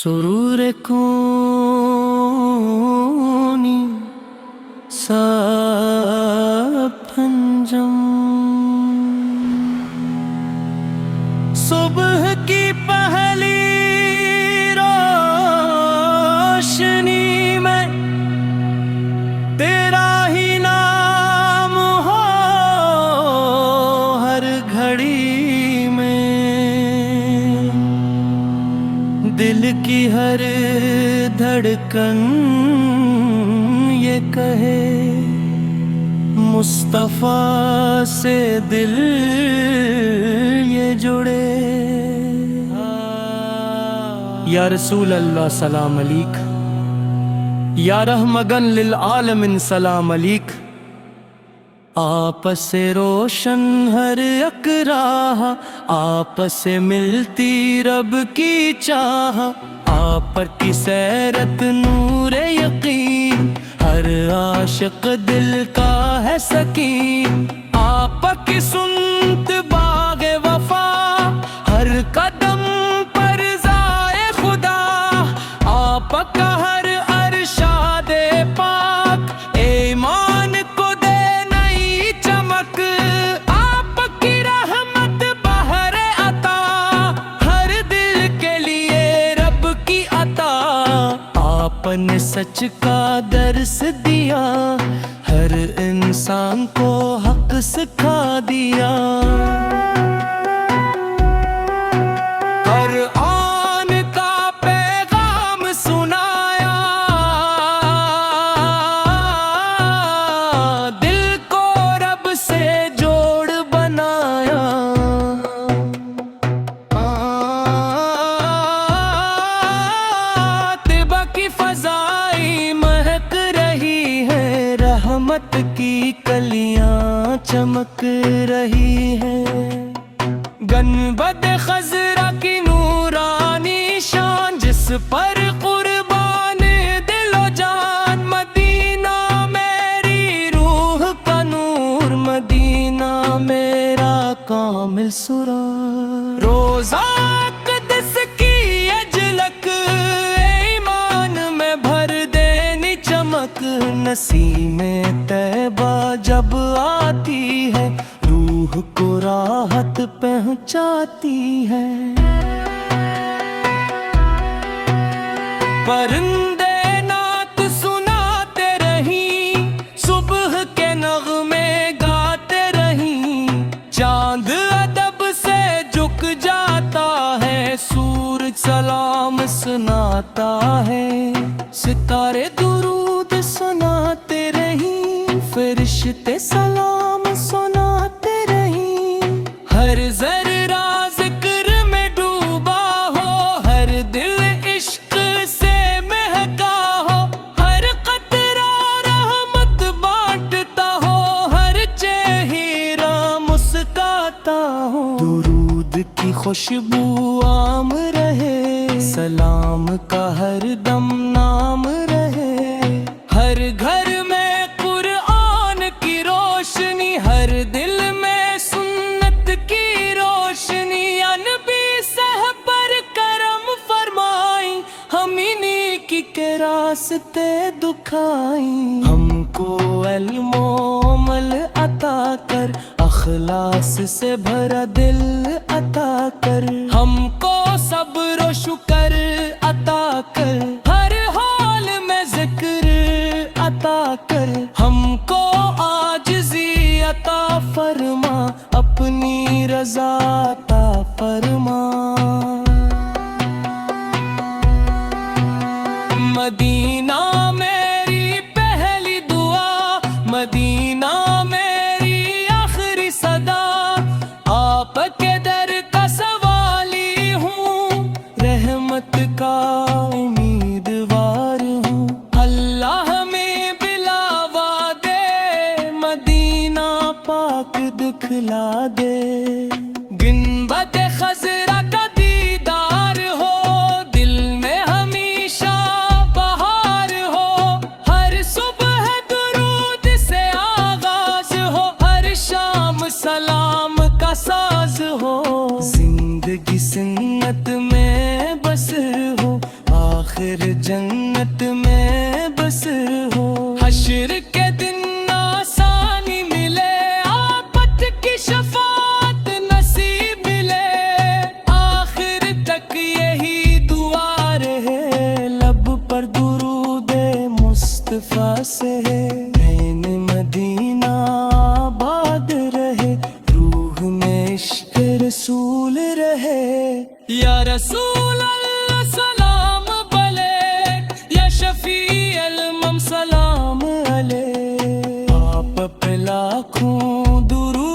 سرور کونی سپنجم صبح کی پہلی روشنی میں تیرا ہی نام ہو ہر گھڑی میں، دل کی ہر دھڑکن یہ کہے مصطفیٰ سے دل یہ جڑے۔ یا رسول اللہ سلام علیک، یا رحمگن للعالمین سلام علیک۔ آپس سے روشن ہر ایک راہ، آپس سے ملتی رب کی چاہ، آپ پر کی سیرت نور یقین، ہر عاشق دل کا ہے سکین۔ آپ کی سنت باغ وفا، ہر قدم پر ضائع خدا، آپ کا ہر ارشاد پاک ایمان کو دے نئی چمک، آپ کی رحمت بحر عطا، ہر دل کے لیے رب کی عطا۔ آپ نے سچ کا درس دیا، ہر انسان کو حق سکھا دیا۔ قرآن کا پیغام سنایا، دل کو رب سے جوڑ بنایا۔ طیبہ کی فضائی مہک رہی ہے، رحمت کی کلیاں چمک رہی ہے۔ گنبد خضرا کی نورانی شان، جس پر قربان دل و جان، مدینہ میری روح کا نور، مدینہ میرا کامل سرور۔ روزہ اقدس کی اجلک ایمان میں بھر دینی چمک، نسیم طیبہ جب آتی ہے، روح کو راحت پہنچاتی ہے۔ پرندے نعت سناتے رہیں، صبح کے نغمے گاتے رہیں، چاند ادب سے جھک جاتا ہے، سورج سلام سناتا ہے، ستارے درود سناتے رہیں، فرشتے سلام سناتے رہیں۔ ہر ذرہ ذکر میں ڈوبا ہو، ہر دل عشق سے مہکا ہو، ہر قطرہ رحمت بانٹتا ہو، ہر چہرہ مسکاتا ہو۔ درود کی خوشبو عام رہے، سلام کا ہر دم نام رہے، ہر گھر میں قرآن کی روشنی، ہر دل میں سنت کی روشنی۔ یا نبی صاحب پر کرم فرمائی، ہم انہی کی کے راستے دکھائیں۔ ہم کو علم و عمل عطا کر، اخلاص سے بھرا دل عطا کر، ہم کو صبر و شکر عطا کر، ہر حال میں ذکر عطا کر، ہم کو عاجزی عطا فرما، اپنی رضا عطا فرما۔ مدینہ میری پہلی دعا، مدینہ میری آخری صدا، آپ کے در کا سوالی ہوں، رحمت کا امیدوار ہوں۔ اللہ ہمیں بلا وعدے مدینہ پاک دکھلا دے، گنبد خضرا کا دیدار ہو، دل میں ہمیشہ بہار ہو، ہر صبح درود سے آغاز ہو، ہر شام سلام کا ساز ہو، زندگی سنت میں بس ہو، آخر جنت میں بسر ہو حشر کے دن آسانی ملے آفت کی شفاعت نصیب ملے آخر تک یہی دعا رہے لب پر درود مصطفیٰ سے عین مدینہ آباد رہے روح میں عشق رسول رہے یا رسول اللہ سلام بلے یا شفیع الامم سلام علیہ آپ پہ لاکھوں درود